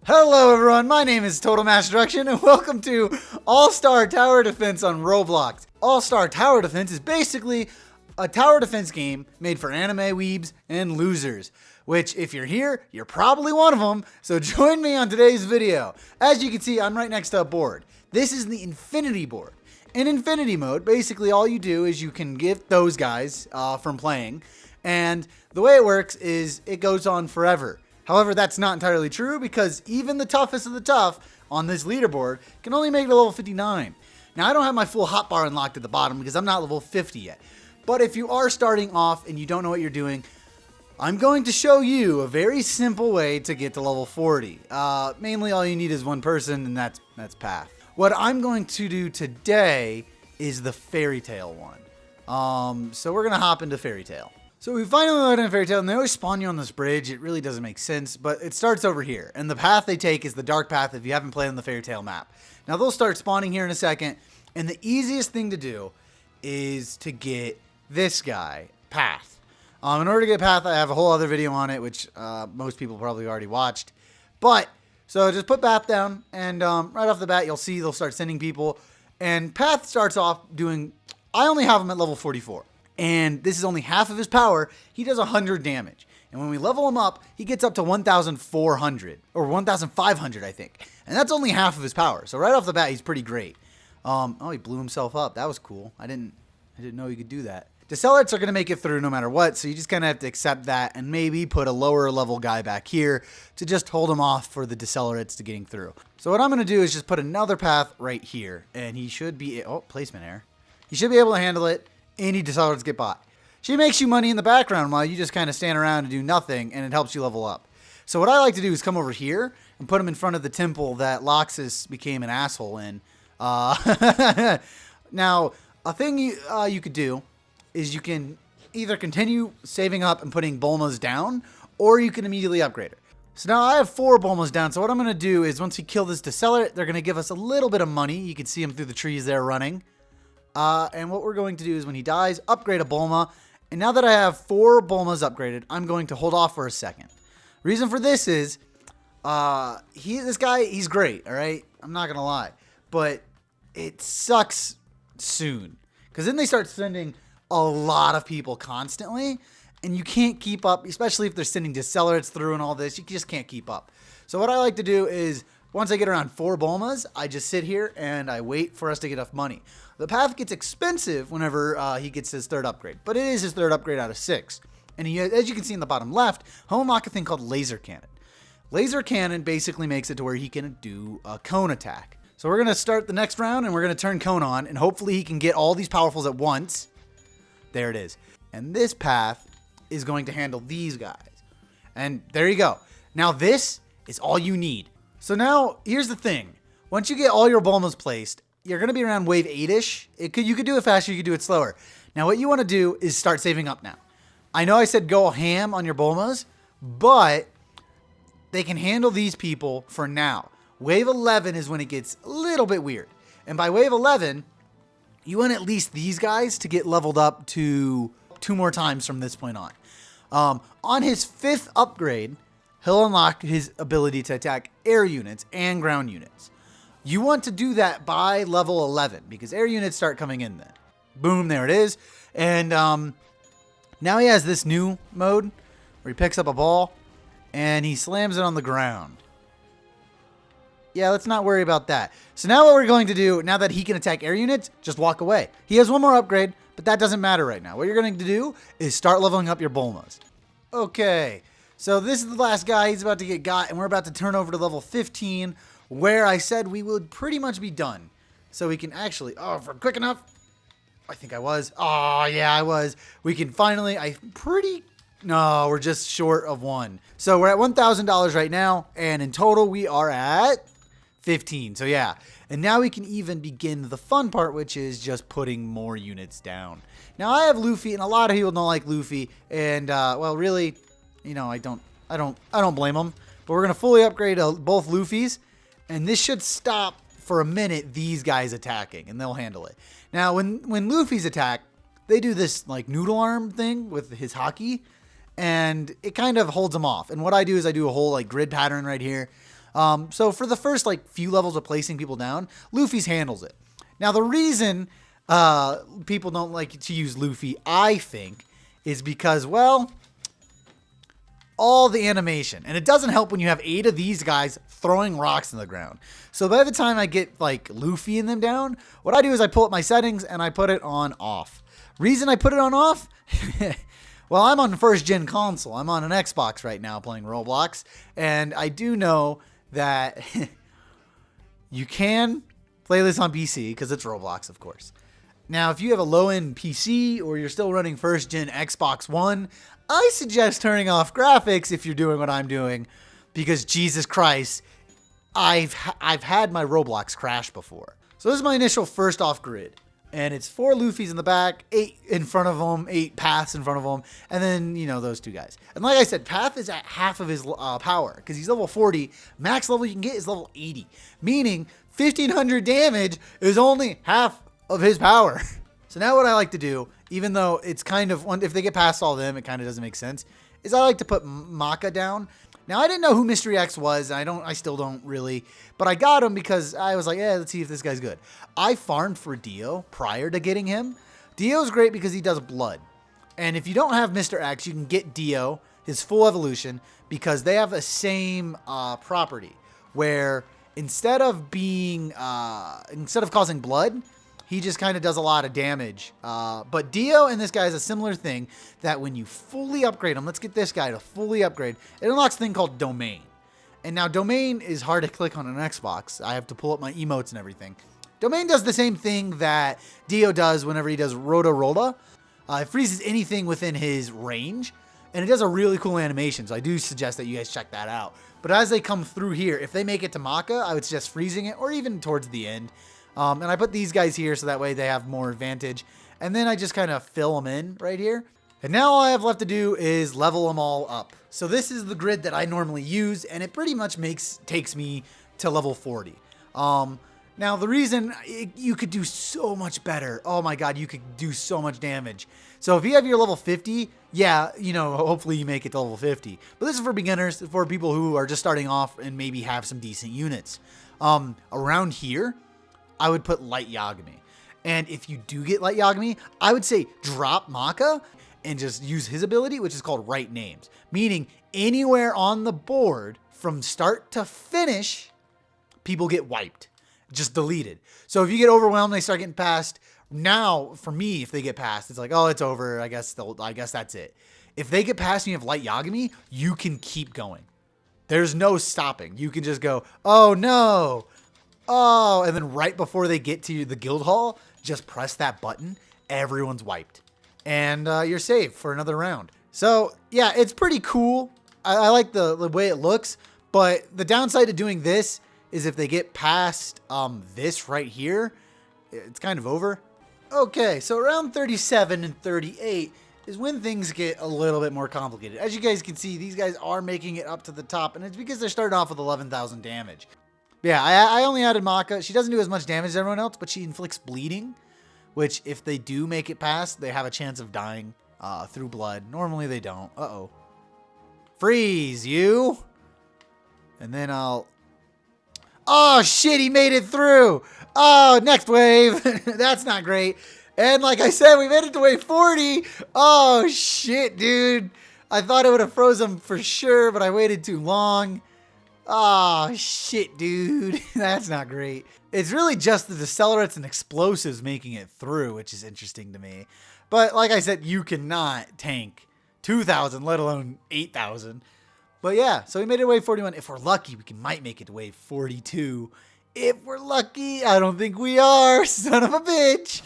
Hello everyone, my name is Total Mass Destruction and welcome to All-Star Tower Defense on Roblox. All-Star Tower Defense is basically a tower defense game made for anime weebs and losers, which if you're here, you're probably one of them, so join me on today's video. As you can see, I'm right next to a board. This is the Infinity board. In Infinity mode, basically all you do is you can get those guys from playing, and the way it works is it goes on forever. However, that's not entirely true because even the toughest of the tough on this leaderboard can only make it to level 59. Now, I don't have my full hotbar unlocked at the bottom because I'm not level 50 yet. But if you are starting off and you don't know what you're doing, I'm going to show you a very simple way to get to level 40. Mainly all you need is one person, and that's Path. What I'm going to do today is the Fairy Tale one. So we're going to hop into Fairy Tale. So we finally loaded in Fairy Tale, and they always spawn you on this bridge. It really doesn't make sense, but it starts over here. And the path they take is the dark path if you haven't played on the Fairy Tale map. Now, they'll start spawning here in a second, and the easiest thing to do is to get this guy, Path. In order to get Path, I have a whole other video on it, which most people probably already watched. But, so just put Path down, and right off the bat, you'll see they'll start sending people. And Path starts off doing, I only have him at level 44. And this is only half of his power. He does 100 damage. And when we level him up, he gets up to 1,400 or 1,500, I think. And that's only half of his power. So right off the bat, he's pretty great. Oh, he blew himself up. That was cool. I didn't know you could do that. Decelerates are going to make it through no matter what. So you just kind of have to accept that and maybe put a lower level guy back here to just hold him off for the decelerates to getting through. So what I'm going to do is just put another path right here. And he should be, oh, placement error. He should be able to handle it. Any decelerates get bought. She makes you money in the background while you just kind of stand around and do nothing, and it helps you level up. So what I like to do is come over here and put him in front of the temple that Loxus became an asshole in. Now, a thing you could do is you can either continue saving up and putting Bulmas down, or you can immediately upgrade her. So now I have 4 Bulmas down, so what I'm going to do is once we kill this decelerate, they're going to give us a little bit of money. You can see him through the trees there running. And what we're going to do is when he dies, upgrade a Bulma. And now that I have 4 Bulmas upgraded, I'm going to hold off for a second. Reason for this is, this guy, he's great, all right? I'm not going to lie. But it sucks soon. Because then they start sending a lot of people constantly. And you can't keep up, especially if they're sending decelerates through and all this. You just can't keep up. So what I like to do is, once I get around 4 Bulmas, I just sit here and I wait for us to get enough money. The path gets expensive whenever he gets his 3rd upgrade, but it is his 3rd upgrade out of 6. And he, as you can see in the bottom left, he'll unlock a thing called Laser Cannon. Laser Cannon basically makes it to where he can do a cone attack. So we're going to start the next round and we're going to turn cone on, and hopefully he can get all these powerfuls at once. There it is. And this path is going to handle these guys. And there you go. Now this is all you need. So now, here's the thing. Once you get all your Bulmas placed, you're going to be around wave 8-ish. You could do it faster, you could do it slower. Now, what you want to do is start saving up now. I know I said go ham on your Bulmas, but they can handle these people for now. Wave 11 is when it gets a little bit weird. And by wave 11, you want at least these guys to get leveled up to 2 more times from this point on. On his 5th upgrade, he'll unlock his ability to attack air units and ground units. You want to do that by level 11 because air units start coming in then. Boom, there it is. And now he has this new mode where he picks up a ball and he slams it on the ground. Yeah, let's not worry about that. So now what we're going to do, now that he can attack air units, just walk away. He has 1 more upgrade, but that doesn't matter right now. What you're going to do is start leveling up your Bulmas. Okay. So this is the last guy. He's about to get got, and we're about to turn over to level 15, where I said we would pretty much be done. So we can actually, oh, if we're quick enough, I think I was. Oh, yeah, I was. We can finally, no, we're just short of 1. So we're at $1,000 right now, and in total we are at 15. So yeah, and now we can even begin the fun part, which is just putting more units down. Now I have Luffy, and a lot of people don't like Luffy, and well, really, you know, I don't blame them. But we're gonna fully upgrade both Luffy's, and this should stop for a minute these guys attacking, and they'll handle it. Now, when Luffy's attack, they do this like noodle arm thing with his hockey, and it kind of holds them off. And what I do is I do a whole like grid pattern right here. So for the first like few levels of placing people down, Luffy's handles it. Now the reason people don't like to use Luffy, I think, is because, well, all the animation. And it doesn't help when you have 8 of these guys throwing rocks in the ground. So by the time I get like Luffy and them down, what I do is I pull up my settings and I put it on off. Reason I put it on off? Well, I'm on the first gen console. I'm on an Xbox right now playing Roblox. And I do know that you can play this on PC because it's Roblox, of course. Now, if you have a low-end PC or you're still running first-gen Xbox One, I suggest turning off graphics if you're doing what I'm doing, because Jesus Christ, I've had my Roblox crash before. So this is my initial first off grid, and it's 4 Luffys in the back, 8 in front of them, 8 Paths in front of them, and then, you know, those 2 guys. And like I said, Path is at half of his power, because he's level 40. Max level you can get is level 80, meaning 1,500 damage is only half of his power. So now what I like to do, even though it's kind of, if they get past all of them, it kind of doesn't make sense, is I like to put Maka down. Now I didn't know who Mystery X was. I still don't really, but I got him because I was like, yeah, let's see if this guy's good. I farmed for Dio prior to getting him. Dio's great because he does blood. And if you don't have Mr. X, you can get Dio, his full evolution, because they have the same property where instead of causing blood, he just kind of does a lot of damage. But Dio and this guy is a similar thing that when you fully upgrade him, let's get this guy to fully upgrade, it unlocks a thing called Domain. And now Domain is hard to click on an Xbox. I have to pull up my emotes and everything. Domain does the same thing that Dio does whenever he does Roto-Rola. It freezes anything within his range, and it does a really cool animation, so I do suggest that you guys check that out. But as they come through here, if they make it to Maka, I would suggest freezing it, or even towards the end. And I put these guys here so that way they have more advantage. And then I just kind of fill them in right here. And now all I have left to do is level them all up. So this is the grid that I normally use, and it pretty much takes me to level 40. Now the reason you could do so much better. Oh my God, you could do so much damage. So if you have your level 50, yeah, you know, hopefully you make it to level 50. But this is for beginners, for people who are just starting off and maybe have some decent units. Around here, I would put Light Yagami. And if you do get Light Yagami, I would say drop Maka and just use his ability, which is called Write Names. Meaning anywhere on the board from start to finish, people get wiped. Just deleted. So if you get overwhelmed, they start getting past. Now, for me, if they get past, it's like, oh, it's over. I guess that's it. If they get past and you have Light Yagami, you can keep going. There's no stopping. You can just go, oh no. Oh, and then right before they get to the guild hall, just press that button. Everyone's wiped. And you're safe for another round. So, yeah, it's pretty cool. I like the way it looks. But the downside to doing this is if they get past this right here, it's kind of over. Okay, so around 37 and 38 is when things get a little bit more complicated. As you guys can see, these guys are making it up to the top, and it's because they're starting off with 11,000 damage. Yeah, I only added Maka. She doesn't do as much damage as everyone else, but she inflicts bleeding, which if they do make it past, they have a chance of dying through blood. Normally they don't. Uh-oh. Freeze, you! And then I'll... Oh, shit, he made it through! Oh, next wave! That's not great. And like I said, we made it to wave 40! Oh, shit, dude! I thought it would have frozen for sure, but I waited too long. Oh, shit, dude. That's not great. It's really just the decelerates and explosives making it through, which is interesting to me. But like I said, you cannot tank 2,000, let alone 8,000. But yeah, so we made it to wave 41. If we're lucky, we might make it to wave 42. If we're lucky, I don't think we are. Son of a bitch.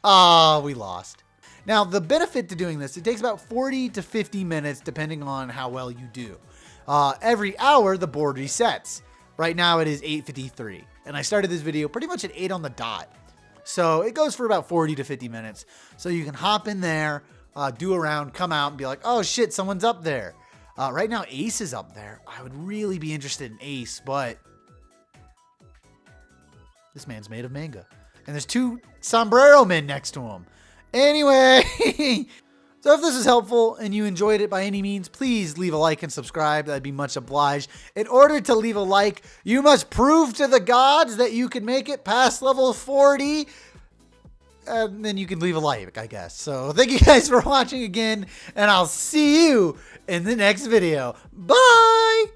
Ah, we lost. Now, the benefit to doing this, it takes about 40 to 50 minutes, depending on how well you do. Every hour, the board resets. Right now, it is 8:53. And I started this video pretty much at 8 on the dot. So it goes for about 40 to 50 minutes. So you can hop in there, do a round, come out, and be like, oh shit, someone's up there. Right now, Ace is up there. I would really be interested in Ace, but this man's made of manga. And there's 2 sombrero men next to him. Anyway, So if this is helpful and you enjoyed it by any means, please leave a like and subscribe. That'd be much obliged. In order to leave a like, you must prove to the gods that you can make it past level 40. And then you can leave a like, I guess. So thank you guys for watching again, and I'll see you in the next video. Bye!